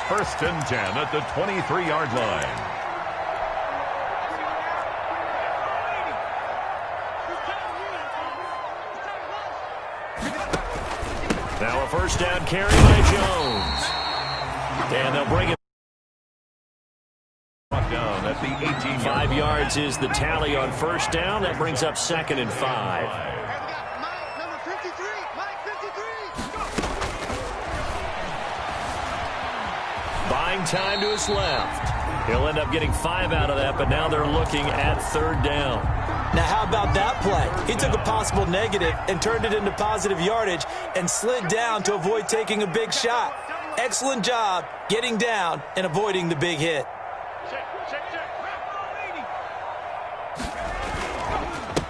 First and 10 at the 23-yard line. Now a first down carry by Jones. And they'll bring it Down at the 18. 5 yards is the tally on first down. That brings up 2nd and 5. Number 53, Mike 53. Buying time to his left. He'll end up getting 5 out of that, but now they're looking at 3rd down. Now, how about that play? He took a possible negative and turned it into positive yardage and slid down to avoid taking a big shot. Excellent job getting down and avoiding the big hit.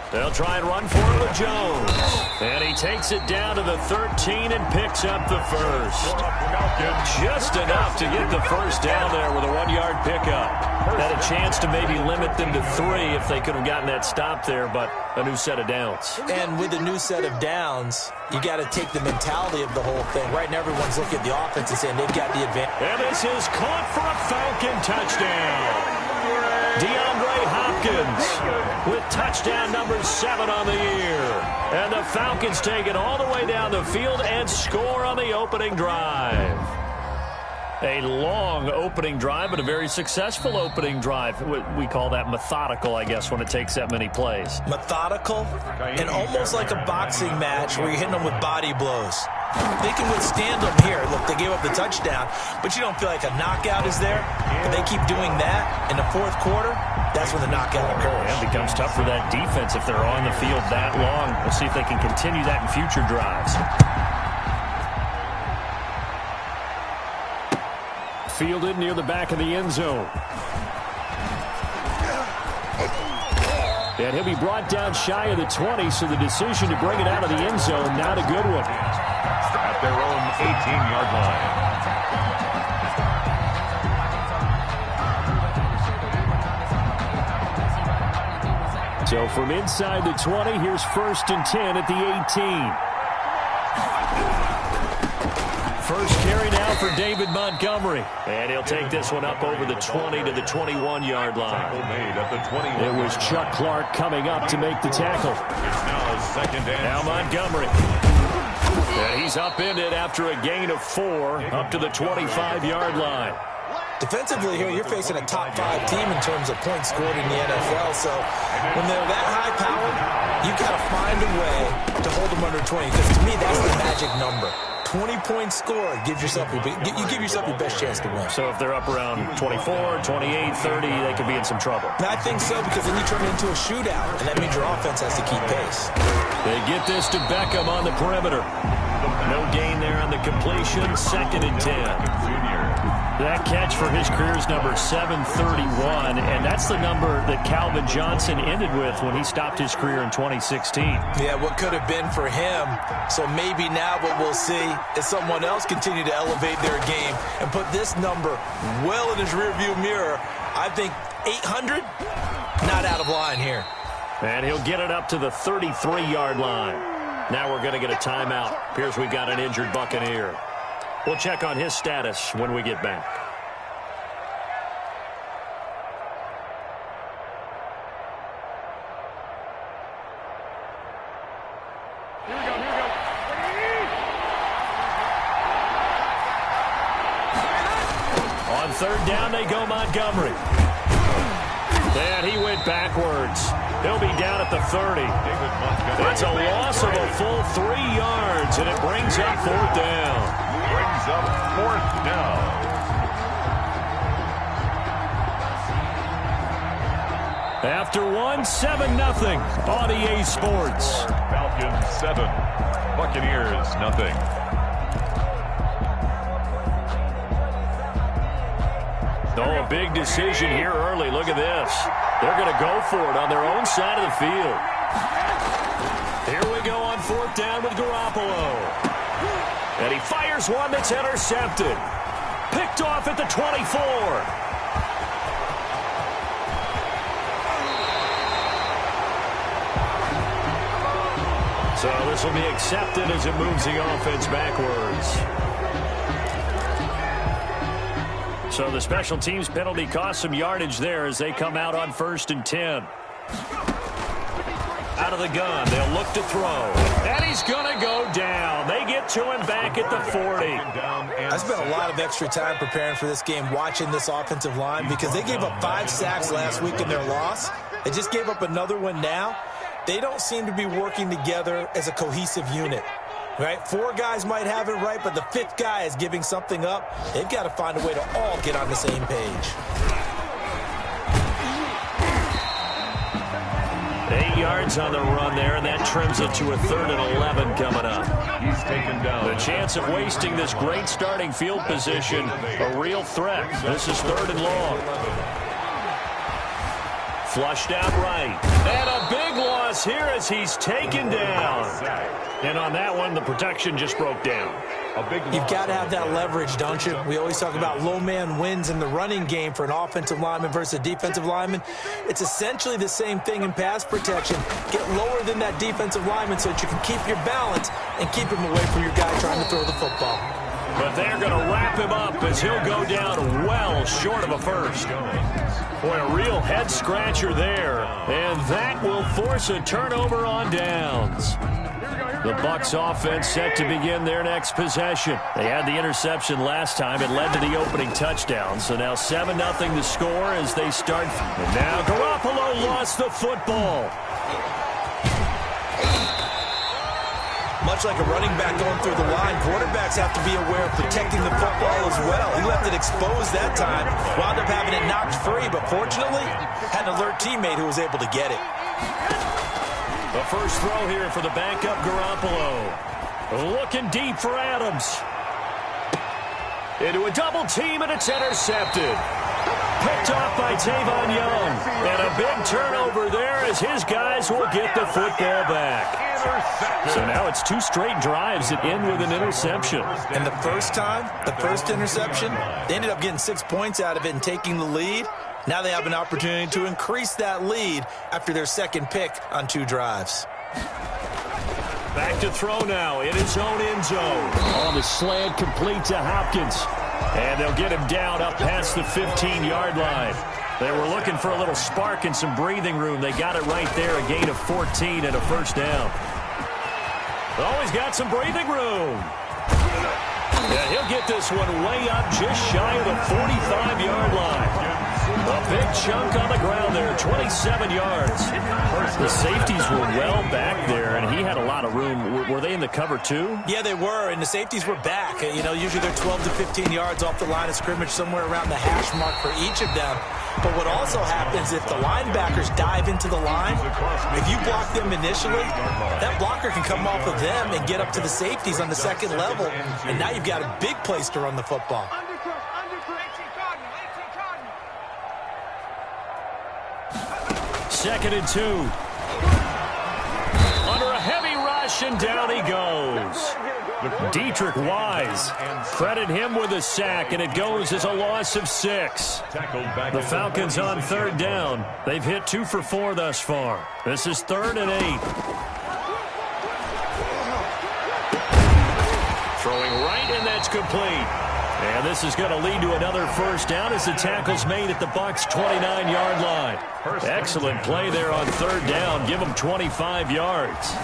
They'll try and run for it with Jones. And he takes it down to the 13 and picks up the first. Just enough to get the first down there with a 1-yard pickup. Had a chance to maybe limit them to 3 if they could have gotten that stop there, but a new set of downs. And with a new set of downs, you got to take the mentality of the whole thing. Right now, everyone's looking at the offense and saying they've got the advantage. And this is caught for a Falcon touchdown. DeAndre Hopkins with touchdown number 7 on the year. And the Falcons take it all the way down the field and score on the opening drive. A long opening drive, but a very successful opening drive. We call that methodical, I guess, when it takes that many plays. Methodical and almost like a boxing match where you're hitting them with body blows. They can withstand them here. Look, they gave up the touchdown, but you don't feel like a knockout is there. But they keep doing that in the 4th quarter, that's when the knockout occurs. Yeah, it becomes tough for that defense if they're on the field that long. We'll see if they can continue that in future drives. Fielded near the back of the end zone. And he'll be brought down shy of the 20, so the decision to bring it out of the end zone, not a good one. At their own 18-yard line. So from inside the 20, here's 1st and 10 at the 18. First carry now for David Montgomery. And he'll take this one up over the 20 to the 21-yard line. It was Chuck Clark coming up to make the tackle. It's now 2nd and now Montgomery. And he's upended after a gain of 4 up to the 25-yard line. Defensively here, you're facing a top 5 team in terms of points scored in the NFL. So when they're that high powered, you've got to find a way to hold them under 20. Because to me, that's the magic number. 20 points scored gives yourself you give yourself your best chance to win. So if they're up around 24, 28, 30, they could be in some trouble. I think so, because then you turn it into a shootout, and that means your offense has to keep pace. They get this to Beckham on the perimeter. No gain there on the completion. 2nd and 10. That catch for his career is number 731, and that's the number that Calvin Johnson ended with when he stopped his career in 2016. Yeah, what could have been for him. So maybe now what we'll see is someone else continue to elevate their game and put this number well in his rearview mirror. I think 800, not out of line here. And he'll get it up to the 33-yard line. Now we're going to get a timeout. Appears we've got an injured Buccaneer. We'll check on his status when we get back. On 3rd down, they go Montgomery. And he went backwards. He'll be down at the 30. It's a loss of a full 3 yards, and it brings up 4th down. Brings up 4th down. After 7-0 on EA Sports. Falcons 7, Buccaneers nothing. Oh, a big decision here early. Look at this. They're going to go for it on their own side of the field. Here we go on 4th down with Garoppolo. And he fires one that's intercepted. Picked off at the 24. So this will be accepted as it moves the offense backwards. So the special teams penalty cost some yardage there as they come out on 1st and 10. Out of the gun, they'll look to throw. And he's going to go down. They get to him back at the 40. I spent a lot of extra time preparing for this game, watching this offensive line, because they gave up 5 sacks last week in their loss. They just gave up another one now. They don't seem to be working together as a cohesive unit. Right? 4 guys might have it right, but the 5th guy is giving something up. They've got to find a way to all get on the same page. 8 yards on the run there, and that trims it to a 3rd and 11 coming up. He's taken down. The chance of wasting this great starting field position, a real threat. This is 3rd and long. Flushed out right. And a big loss here as he's taken down. And on that one, the protection just broke down. You've got to have that leverage, don't you? We always talk about low man wins in the running game for an offensive lineman versus a defensive lineman. It's essentially the same thing in pass protection. Get lower than that defensive lineman so that you can keep your balance and keep him away from your guy trying to throw the football. But they're going to wrap him up as he'll go down well short of a first. Boy, a real head-scratcher there. And that will force a turnover on downs. The Bucs offense set to begin their next possession. They had the interception last time. It led to the opening touchdown. So now 7-0 the score as they start. And now Garoppolo lost the football. Much like a running back going through the line, quarterbacks have to be aware of protecting the football as well. He left it exposed that time, wound up having it knocked free, but fortunately had an alert teammate who was able to get it. The first throw here for the backup Garoppolo. Looking deep for Adams. Into a double team, and it's intercepted. Picked off by Tavon Young. And a big turnover there as his guys will get the football back. So now it's 2 straight drives that end with an interception. And the first time, the first interception, they ended up getting 6 points out of it and taking the lead. Now they have an opportunity to increase that lead after their second pick on 2 drives. Back to throw now in his own end zone. On the slant, complete to Hopkins. And they'll get him down up past the 15-yard line. They were looking for a little spark and some breathing room. They got it right there, a gain of 14 and a first down. Always got some breathing room. Yeah, he'll get this one way up just shy of the 45-yard line. A big chunk on the ground there, 27 yards. The safeties were well back there, and he had a lot of room. Were they in the cover too? Yeah, they were, and the safeties were back. You know, usually they're 12 to 15 yards off the line of scrimmage, somewhere around the hash mark for each of them. But what also happens if the linebackers dive into the line, if you block them initially, that blocker can come off of them and get up to the safeties on the second level, and now you've got a big place to run the football. Second and 2. Under a heavy rush, and down he goes. Dietrich Wise. Credit him with a sack, and it goes as a loss of 6. The Falcons on 3rd down. They've hit 2 for 4 thus far. This is 3rd and 8. Throwing right, and that's complete. And this is going to lead to another first down as the tackle's made at the Bucs' 29-yard line. Excellent play there on 3rd down. Give him 25 yards.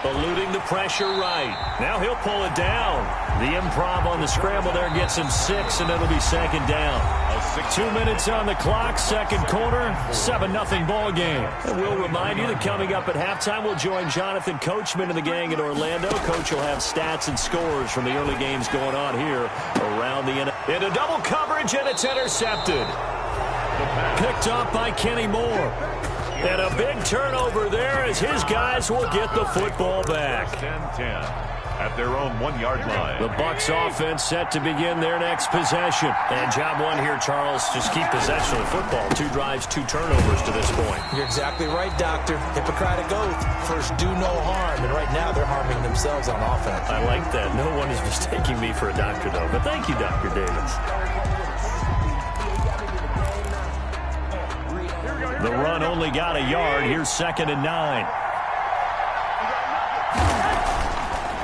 Eluding the pressure right. Now he'll pull it down. The improv on the scramble there gets him 6, and it'll be 2nd down. 2 minutes on the clock, second quarter, 7-0 ball game. And we'll remind you that coming up at halftime, we'll join Jonathan Coachman and the gang in Orlando. Coach will have stats and scores from the early games going on here around the end. Into double coverage, and it's intercepted. Picked up by Kenny Moore. And a big turnover there as his guys will get the football back. 10-10 at their own 1-yard line. The Bucs offense set to begin their next possession. And job one here, Charles, just keep possession of the football. 2 drives, 2 turnovers to this point. You're exactly right, Doctor. Hippocratic oath. First, do no harm. And right now, they're harming themselves on offense. I like that. No one is mistaking me for a doctor, though. But thank you, Dr. Davis. The run only got a yard. Here's 2nd and 9.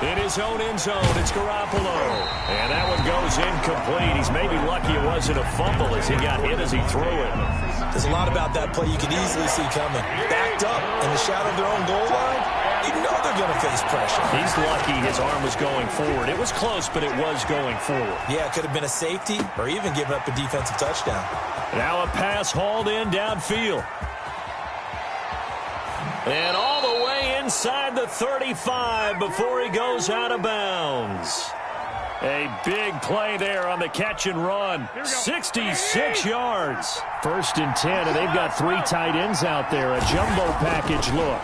In his own end zone, it's Garoppolo. And that one goes incomplete. He's maybe lucky it wasn't a fumble as he got hit as he threw it. There's a lot about that play you could easily see coming. Backed up in the shadow of their own goal line, you know they're going to face pressure. He's lucky his arm was going forward. It was close, but it was going forward. Yeah, it could have been a safety or even given up a defensive touchdown. Now a pass hauled in downfield. And all the way inside the 35 before he goes out of bounds. A big play there on the catch and run. 66 yards. 1st and 10, and they've got 3 tight ends out there. A jumbo package look.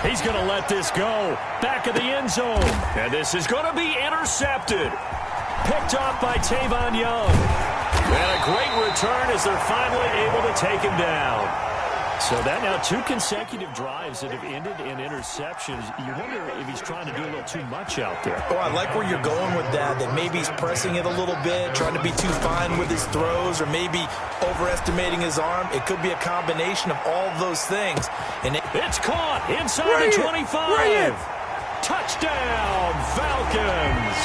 He's going to let this go. Back of the end zone. And this is going to be intercepted. Picked off by Tavon Young. And a great return as they're finally able to take him down. So that now 2 consecutive drives that have ended in interceptions. You wonder if he's trying to do a little too much out there. Oh, I like where you're going with that maybe he's pressing it a little bit, trying to be too fine with his throws, or maybe overestimating his arm. It could be a combination of all of those things. And it's caught inside the 25. Touchdown, Falcons.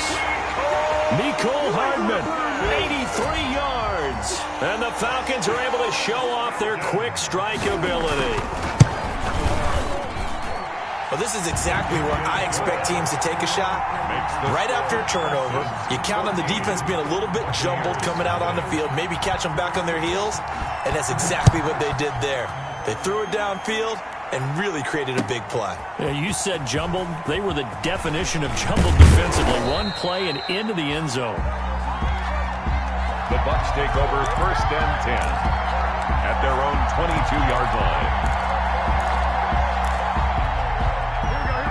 Mecole Hardman, 83 yards. And the Falcons are able to show off their quick strike ability. Well, this is exactly where I expect teams to take a shot. Right after a turnover, you count on the defense being a little bit jumbled coming out on the field, maybe catch them back on their heels, and that's exactly what they did there. They threw it downfield and really created a big play. Yeah, you said jumbled. They were the definition of jumbled defensively. One play and into the end zone. The Bucs take over 1st and 10 at their own 22-yard line.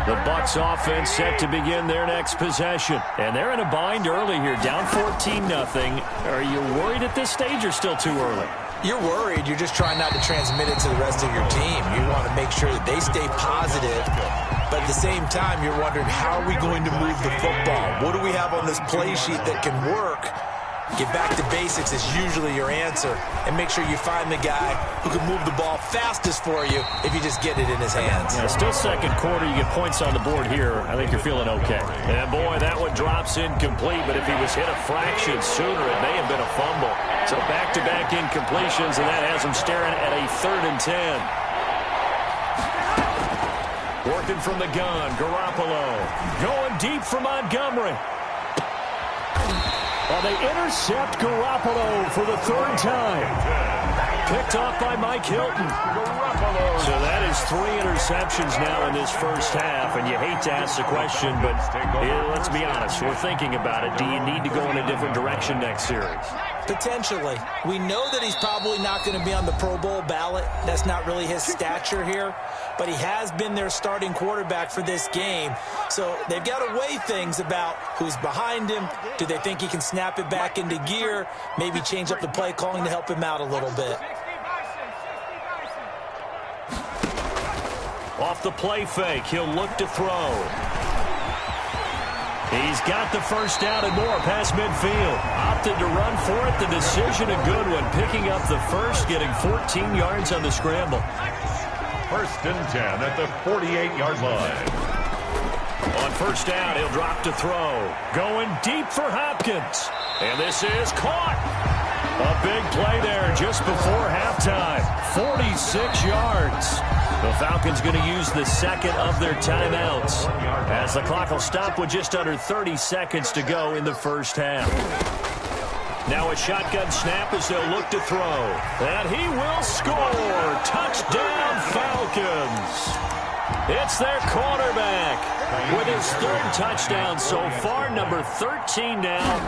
The Bucs offense set to begin their next possession. And they're in a bind early here, down 14-0. Are you worried at this stage or still too early? You're worried. You're just trying not to transmit it to the rest of your team. You want to make sure that they stay positive. But at the same time, you're wondering, how are we going to move the football? What do we have on this play sheet that can work? Get back to basics is usually your answer. And make sure you find the guy who can move the ball fastest for you if you just get it in his hands. Yeah, still 2nd quarter. You get points on the board here. I think you're feeling okay. And, boy, that one drops incomplete. But if he was hit a fraction sooner, it may have been a fumble. So back-to-back incompletions, and that has him staring at a 3rd and 10. Working from the gun, Garoppolo. Going deep for Montgomery. Well, they intercept Garoppolo for the 3rd time. Picked off by Mike Hilton. So that is 3 interceptions now in this first half. And you hate to ask the question, but let's be honest. We're thinking about it. Do you need to go in a different direction next series? Potentially. We know that he's probably not going to be on the Pro Bowl ballot. That's not really his stature here. But he has been their starting quarterback for this game. So they've got to weigh things about who's behind him. Do they think he can snap it back into gear? Maybe change up the play calling to help him out a little bit. Off the play fake, he'll look to throw. He's got the first down and more past midfield. Opted to run for it. The decision, a good one. Picking up the first, getting 14 yards on the scramble. 1st and 10 at the 48-yard line. On 1st down, he'll drop to throw. Going deep for Hopkins. And this is caught. A big play there just before halftime. 46 yards. The Falcons going to use the 2nd of their timeouts as the clock will stop with just under 30 seconds to go in the first half. Now a shotgun snap as they'll look to throw. And he will score. Touchdown, Falcons. It's their quarterback with his 3rd touchdown so far, number 13 now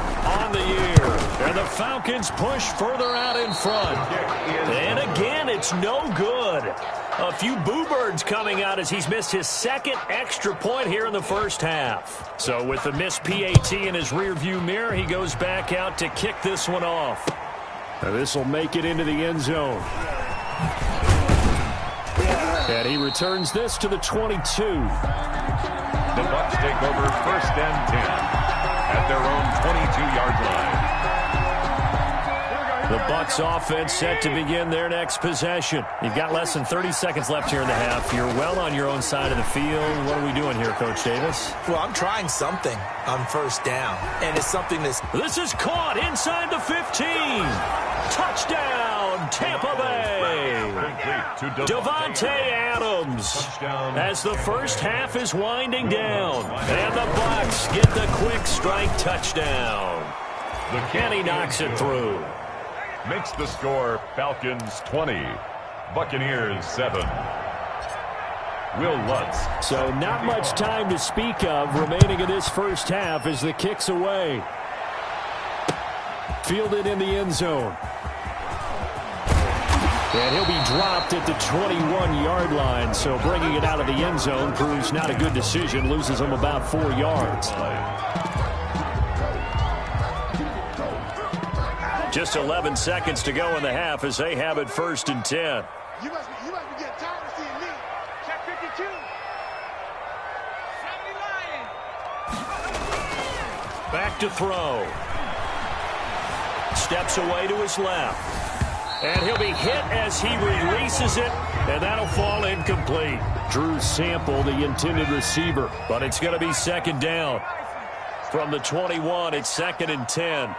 on the year. And the Falcons push further out in front. And again, it's no good. A few boo birds coming out as he's missed his 2nd extra point here in the first half. So with the missed PAT in his rearview mirror, he goes back out to kick this one off. Now this will make it into the end zone. And he returns this to the 22. The Bucs take over 1st and 10 at their own 22-yard line. The Bucs offense set to begin their next possession. You've got less than 30 seconds left here in the half. You're well on your own side of the field. What are we doing here, Coach Davis? Well, I'm trying something on first down, and it's something that's... This is caught inside the 15. Touchdown, Tampa Bay. Davante Adams as the first half is winding down. And the Bucs get the quick strike touchdown. And he knocks it through. Makes the score Falcons 20, Buccaneers 7. Will Lutz. So not much time to speak of remaining in this first half as the kick's away. Fielded in the end zone. And he'll be dropped at the 21-yard line. So bringing it out of the end zone proves not a good decision. Loses him about 4 yards. Just 11 seconds to go in the half as they have it 1st and 10. You must be getting tired of seeing me. Check 52. Back to throw. Steps away to his left. And he'll be hit as he releases it, and that'll fall incomplete. Drew Sample, the intended receiver, but it's going to be 2nd down. From the 21, it's 2nd and 10.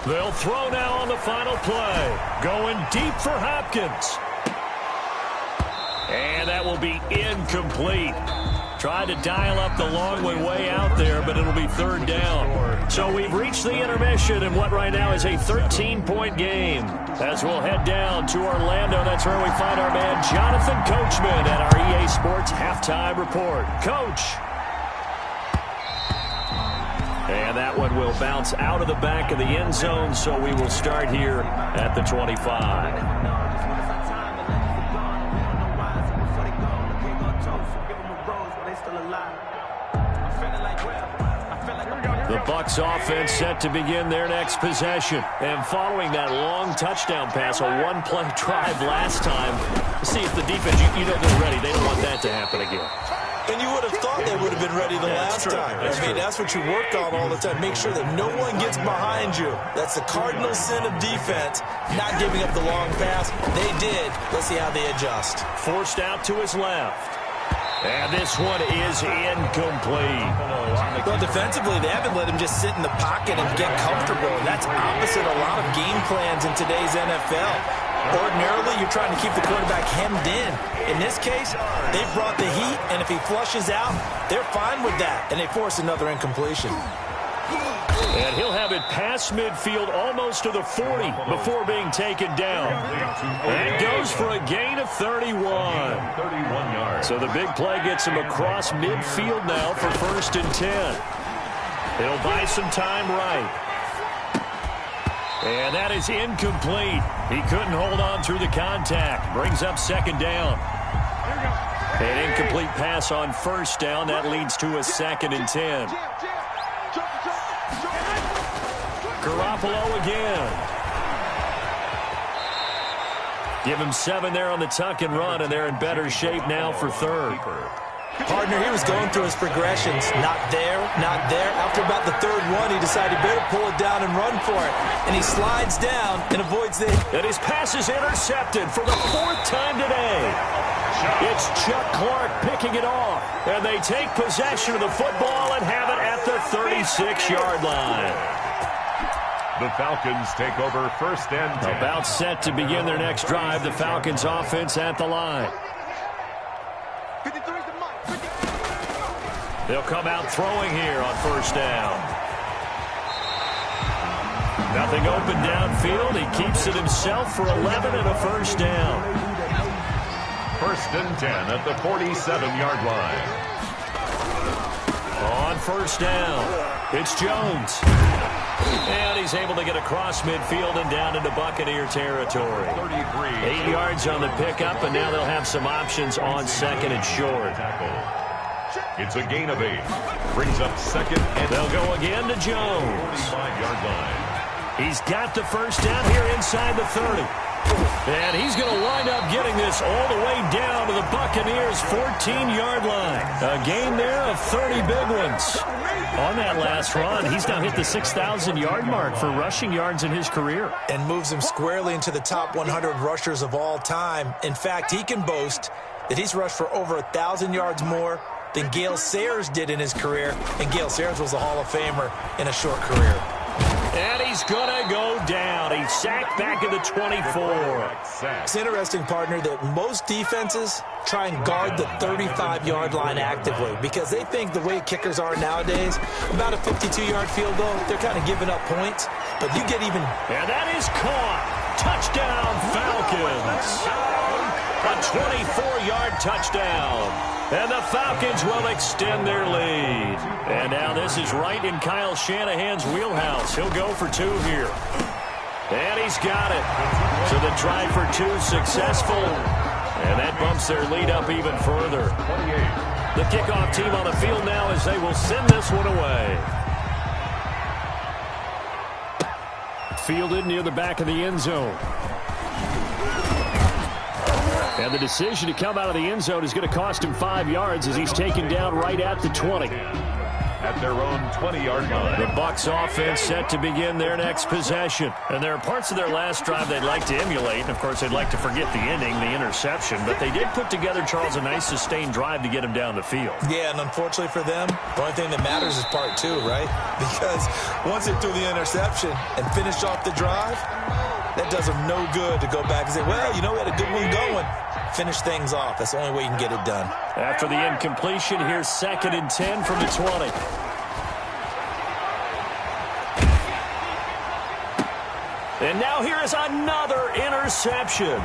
They'll throw now on the final play. Going deep for Hopkins. And that will be incomplete. Tried to dial up the long way out there, but it'll be 3rd down. So we've reached the intermission in what right now is a 13-point game. As we'll head down to Orlando, that's where we find our man Jonathan Coachman at our EA Sports Halftime Report. Coach. And that one will bounce out of the back of the end zone, so we will start here at the 25. The Bucs offense set to begin their next possession. And following that long touchdown pass, a one-play drive last time, see if the defense, you know they're ready. They don't want that to happen again. And you would have thought they would have been ready the last time. That's what you work on all the time. Make sure that no one gets behind you. That's the cardinal sin of defense, not giving up the long pass. They did. Let's see how they adjust. Forced out to his left. And this one is incomplete. Well, defensively, they haven't let him just sit in the pocket and get comfortable. That's opposite a lot of game plans in today's NFL. Ordinarily, you're trying to keep the quarterback hemmed in. In this case, they brought the heat, and if he flushes out, they're fine with that, and they force another incompletion. And he'll have it past midfield almost to the 40 before being taken down. And goes for a gain of 31. So the big play gets him across midfield now for 1st and 10. He'll buy some time right. And that is incomplete. He couldn't hold on through the contact. Brings up 2nd down. An incomplete pass on 1st down. That leads to a 2nd and 10. Garoppolo again. Give him 7 there on the tuck and run, and they're in better shape now for 3rd. Partner, he was going through his progressions. Not there, not there. After about the 3rd one, he decided he better pull it down and run for it. And he slides down and avoids the... And his pass is intercepted for the 4th time today. It's Chuck Clark picking it off. And they take possession of the football and have it at the 36-yard line. The Falcons take over 1st and 10. About set to begin their next drive. The Falcons offense at the line. They'll come out throwing here on 1st down. Nothing open downfield. He keeps it himself for 11 and a 1st down. 1st and 10 at the 47-yard line. On 1st down, it's Jones. And he's able to get across midfield and down into Buccaneer territory. 8 yards on the pickup, and now they'll have some options on 2nd and short. It's a gain of 8. Brings up 2nd and... They'll go again to Jones. 45-yard line. He's got the 1st down here inside the 30. And he's going to wind up getting this all the way down to the Buccaneers' 14-yard line. A gain there of 30 big ones. On that last run, he's now hit the 6,000-yard mark for rushing yards in his career. And moves him squarely into the top 100 rushers of all time. In fact, he can boast that he's rushed for over 1,000 yards more than Gale Sayers did in his career. And Gale Sayers was a Hall of Famer in a short career. And he's going to go down. He's sacked back at the 24. It's interesting, partner, that most defenses try and guard the 35-yard line actively because they think the way kickers are nowadays, about a 52-yard field goal, they're kind of giving up points. But you get even... And that is caught. Touchdown, Falcons. A 24-yard touchdown. And the Falcons will extend their lead. And now this is right in Kyle Shanahan's wheelhouse. He'll go for 2 here. And he's got it. So the try for 2 successful. And that bumps their lead up even further. The kickoff team on the field now as they will send this one away. Fielded near the back of the end zone. And the decision to come out of the end zone is going to cost him 5 yards as he's taken down right at the 20. At their own 20-yard line. The Bucs offense set to begin their next possession. And there are parts of their last drive they'd like to emulate. And, of course, they'd like to forget the ending, the interception. But they did put together, Charles, a nice sustained drive to get him down the field. Yeah, and unfortunately for them, the only thing that matters is part 2, right? Because once they threw the interception and finished off the drive, that does them no good to go back and say, well, you know, we had a good one going. Finish things off. That's the only way you can get it done. After the incompletion, here's 2nd and 10 from the 20. And now here is another interception.